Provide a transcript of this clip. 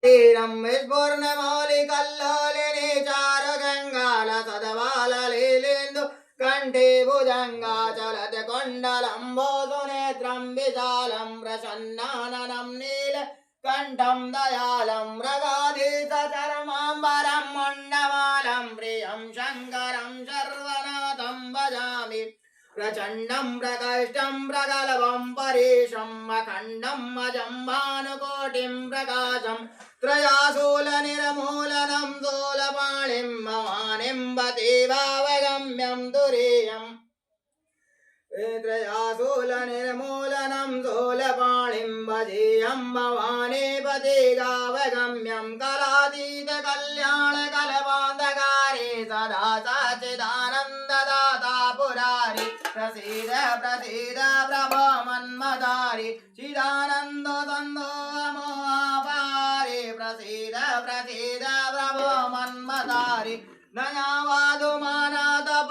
तीरं विस्फुर्णमौलिकल्लोलिनी चारुगङ्गाल सदबाललीलेन्दु कण्ठे भुजङ्गाचलत्कुण्डलम्बोधुनेत्रं विशालं प्रसन्नाननं नीलकण्ठं दयालं मृगाधीशचर्माम्बरं मुण्डमालं प्रियं शङ्करं सर्वनाथं भजामि प्रचण्डं प्रकष्टं प्रगल्भं परेशम् अखण्डम् अजं भानुकोटिं प्रकाशं त्रयाशूलनिर्मूलनं शूलपाणिं भवानीं भतीवावगम्यं तुरीयम् त्रयाशूलनिर्मूलनं शूलपाणिं भजेयं भवानी पतिगावगम्यं कलातीतकल्याणकल्पान्धकारे सदा सच्चिदानन्ददाता पुरारी प्रसीद प्रसीद प्रभो मन्मदारि चिदानन्दो तन्दो अमोहापारे प्रसीद प्रसीद प्रभो मन्मदारि नयावादुमानातप